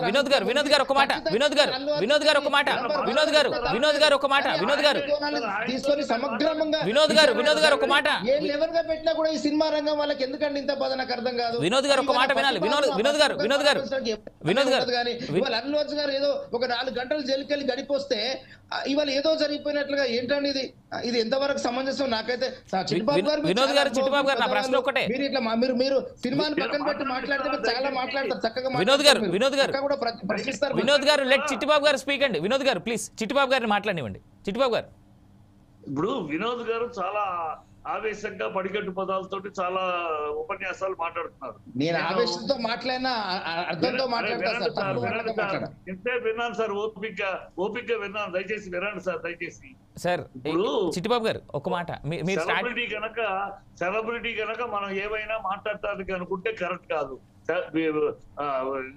వినోద్ గారు ఒక మాట తీసుకొని సమగ్రంగా వినోద్ గారు ఒక మాట ఏ లెవెల్ గా పెట్టినా కూడా ఈ సినిమా రంగం వాళ్ళకి ఎందుకంటే ఇంత బాధ నాకు అర్థం కాదు. వినోద్ గారు ఒక మాట వినాలి. వినోద్ గారు ఇవాళ అల్లు అర్జున్ గారు ఏదో ఒక 4 గంటలు జైలుకెళ్ళి గడిపోస్తే ఇవాళ ఏదో జరిగిపోయినట్లుగా ఏంటండి ఇది ఎంతవరకు సమంజసం? నాకైతే వినోద్ గారు చిట్టుబాబు గారు నా ప్రశ్న ఒకటే. మీరు ఇట్లా మీరు సినిమాని పక్కన పెట్టి మాట్లాడితే చాలా మాట్లాడతారు చక్కగా. వినోద్ గారు లెట్ చిట్టుబాబు గారు స్పీక్ అండి. వినోద్ గారు ప్లీజ్ చిట్టుబాబు గారిని మాట్లాడివ్వండి. చిట్టుబాబు గారు ఇప్పుడు వినోద్ గారు చాలా ఆవేశంగా పడిగట్టు పదాలతోటి చాలా ఉపన్యాసాలు మాట్లాడుతున్నారు. నేను ఆవేశంతో మాట్లాడినా అర్థంతో మాట్లాడతాను. ఇంతే విన్నాను సార్, ఓపిక విన్నాను. దయచేసి వినండి సార్, దయచేసి. సార్ చిట్టుబాబు గారు ఒక మాట. సెలబ్రిటీ కనుక మనం ఏమైనా మాట్లాడటానికి అనుకుంటే కరెక్ట్ కాదు.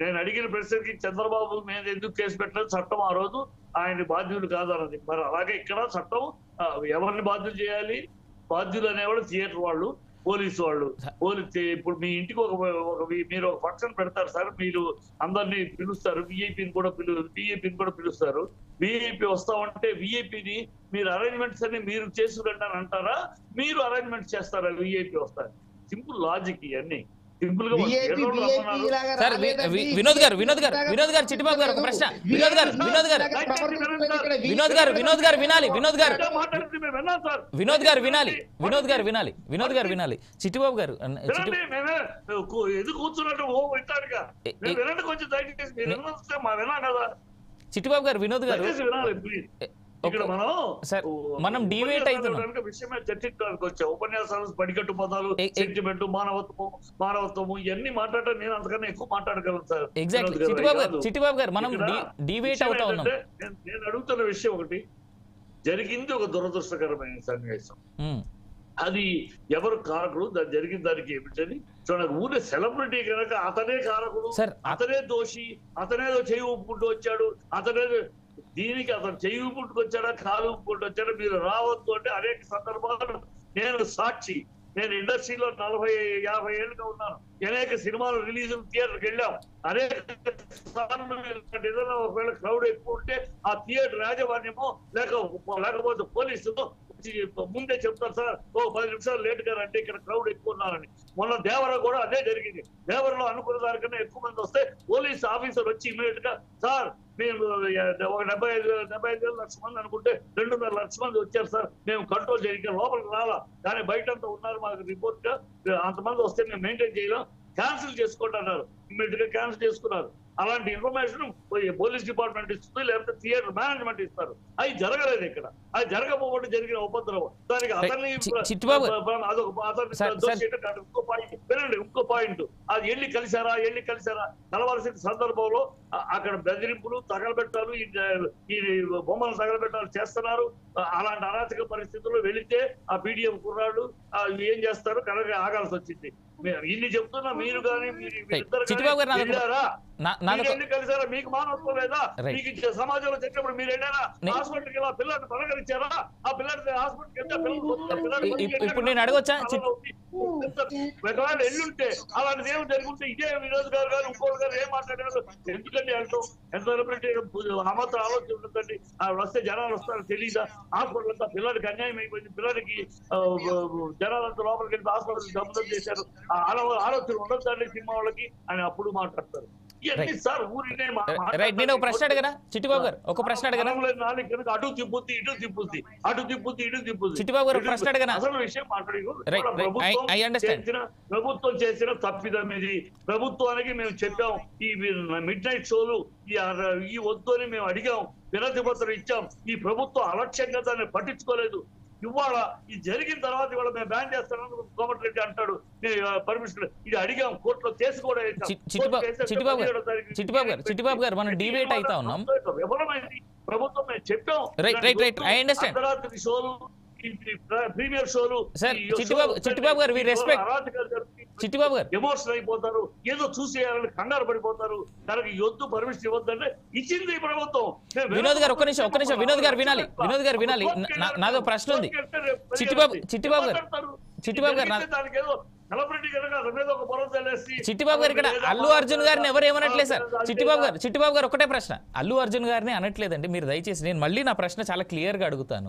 నేను అడిగిన ప్రశ్నకి చంద్రబాబు మీద ఎందుకు కేసు పెట్టలేదు, చట్టం ఆ రోజు ఆయన బాధ్యులు కాదన్నది. మరి అలాగే ఇక్కడ చట్టం ఎవరిని బాధ్యులు చేయాలి? బాధ్యులు అనేవాళ్ళు థియేటర్ వాళ్ళు, పోలీసు వాళ్ళు. ఇప్పుడు మీ ఇంటికి మీరు ఒక ఫంక్షన్ పెడతారు సార్, మీరు అందరినీ పిలుస్తారు, విఐపిని కూడా పిలుస్తారు. విఐపి వస్తామంటే విఐపిని మీరు అరేంజ్మెంట్స్ అన్ని మీరు చేసుకురండి అని అంటారా, మీరు అరేంజ్మెంట్స్ చేస్తారా విఐపి వస్తారు? సింపుల్ లాజిక్ ఇవన్నీ. వినోద్ గారు చిట్టుబాబు గారు ఒక ప్రశ్న. వినోద్ గారు వినాలి. చిట్టుబాబు గారు ఎందుకు కూర్చున్నట్టు చిట్టుబాబు గారు వినోద్ గారు ఇక్కడ మనం డివేట్ అవుతున్నాం. విషయమే చర్చించడానికి వచ్చా. ఉపన్యాసాలు, పడికట్టు పదాలు, సెంటిమెంట్, మానవత్వము ఇవన్నీ మాట్లాడటం నేను అంతకన్నా ఎక్కువ మాట్లాడగలను సార్. చిట్టుబాబు గారు మనం డివేట్ అవుతా ఉన్నాం. నేను అడుగుతున్న విషయం ఒకటి, జరిగింది ఒక దురదృష్టకరమైన సన్నివేశం. అది ఎవరు కారకుడు, దాని జరిగిన దానికి ఏమిటని చూడండి. ఊరే సెలబ్రిటీ కనుక అతనే కారకుడు, అతనే దోషి, అతనేదో చేయి ఊపుకుంటూ వచ్చాడు, దీనికి అతను చెయ్యి పుట్టుకొచ్చాడా కాలు పుట్టుకొచ్చాడా మీరు రావద్దు అంటే అనేక సందర్భాలు నేను సాక్షి. నేను ఇండస్ట్రీలో 40-50 ఏళ్ళుగా ఉన్నాను. అనేక సినిమాలు రిలీజులు థియేటర్కి వెళ్ళాం. అనేక ఏదైనా ఒకవేళ క్రౌడ్ ఎక్కువ ఉంటే ఆ థియేటర్ యాజమాన్యమో లేకపోతే పోలీసుతో ముందే చెప్తారు సార్, 10 నిమిషాలు లేట్ గా రండి, ఇక్కడ క్రౌడ్ ఎక్కువ ఉన్నారని. మొన్న దేవర కూడా అదే జరిగింది. దేవరలో అనుకున్న దానికన్నా ఎక్కువ మంది వస్తే పోలీస్ ఆఫీసర్ వచ్చి ఇమీడియట్ గా సార్ మేము ఒక 75 లక్ష మంది అనుకుంటే 2.5 లక్షల మంది వచ్చారు సార్, మేము కంట్రోల్ చేయక లోపలికి రాలా, కానీ బయట అంతా ఉన్నారు, మాకు రిపోర్ట్ గా అంతమంది వస్తే మేము మెయింటైన్ చేయలేం, క్యాన్సిల్ చేసుకోండి అన్నారు. ఇమీడియట్ గా క్యాన్సిల్ చేసుకున్నారు. అలాంటి ఇన్ఫర్మేషన్ పోలీస్ డిపార్ట్మెంట్ ఇస్తుంది, లేకపోతే థియేటర్ మేనేజ్మెంట్ ఇస్తారు. అది జరగలేదు ఇక్కడ. అది జరగకపోతే జరిగిన ఉపద్రవం. దానికి అతన్ని ఇంకో పాయింట్, అది వెళ్ళి కలిసారా కలవాల్సిన సందర్భంలో అక్కడ బెదిరింపులు, తగలబెట్టాలు, ఈ బొమ్మలు తగలబెట్టాలు చేస్తున్నారు. అలాంటి అరాచక పరిస్థితుల్లో వెళితే ఆ పీడిఎం కుర్రాళ్ళు ఏం చేస్తారు, కనుక ఆగాల్సి వచ్చింది. ఇన్ని చెప్తున్నా మీరు కానీ కలిసారా? మీకు మానవత్వం లేదా? మీకు సమాజంలో చెప్పినప్పుడు మీరు వెళ్ళారా? హాస్పిటల్కి వెళ్ళా పిల్లల్ని పలకరించారా? ఆ పిల్లలు హాస్పిటల్కి ఇప్పుడు నేను అడగొచ్చా? ఒకవేళ ఎల్లుంటే అలాంటిది ఏమి జరుగుంటే ఇదే వినోద్ గారు గారు ఇంకోటి గారు ఏం మాట్లాడారు? ఎందుకండి అంటాం? ఎంత అమత ఆలోచన ఉంటుందండి. వస్తే జనాలు వస్తారో తెలీదా? హాస్పిటల్ అంతా పిల్లలకి అన్యాయం అయిపోయింది, పిల్లలకి జనాలంతా లోపలికి వెళ్ళి హాస్పిటల్ దమ్ముదం చేశారు, ఆలోచన ఉండొద్దండి సినిమా వాళ్ళకి అని అప్పుడు మాట్లాడతారు. నేను ఒక ప్రశ్న అడగనా చిట్టుబాబు గారు? ఒక ప్రశ్న అడగనా? అటు తిప్పుద్ది, ఇటు తిప్పుద్ది, అటు తిప్పుద్ది, ఇటు తిప్పుద్ది. చిట్టుబాబు గారు ప్రశ్న అడగనా? అసలు విషయం ప్రభుత్వం చేసిన తప్పిదం ఇది. ప్రభుత్వానికి మేము చెప్పాం, ఈ మిడ్ నైట్ షోలు ఈ వద్దు అని మేము అడిగాం, వినతి పత్రం ఇచ్చాం. ఈ ప్రభుత్వం అలక్ష్యంగా దాన్ని పట్టించుకోలేదు. ఇవాళ ఇది జరిగిన తర్వాత ఇవాళ మేము బ్యాన్ చేస్తానని కోమటిరెడ్డి అంటాడు. పర్మిషన్ ఇది అడిగాం, కోర్టులో కేసు కూడా చిట్టుబాబు గారు మనం డిబేట్ అవుతా ఉన్నాం. ప్రభుత్వం మేము చెప్పాం అర్ధరాత్రి షోలు, ప్రీమియర్ షోలు. చిట్టుబాబు గారు చిట్టుబాబు గారు ఎమోషనల్ అయిపోతారు, ఏదో చూసేయాలని కంగారు పడిపోతారు. తనకి యొద్దు పర్మిషన్ ఇవ్వద్దంటే ఇచ్చింది ప్రభుత్వం. వినోద్ గారు ఒక్క నిమిషం వినోద్ గారు వినాలి. నాదో ప్రశ్న ఉంది. చిట్టుబాబు గారు సెలబ్రిటీ కనుక అతని మీద ఒక బురద చల్లేసి చిట్టిబాబు గారు ఇక్కడ అల్లు అర్జున్ గారిని ఎవరు ఏమనట్లేదు సార్. చిట్టిబాబు గారు ఒకటే ప్రశ్న, అల్లు అర్జున్ గారిని అనట్లేదండి మీరు దయచేసి. నేను మళ్ళీ నా ప్రశ్న చాలా క్లియర్ గా అడుగుతాను.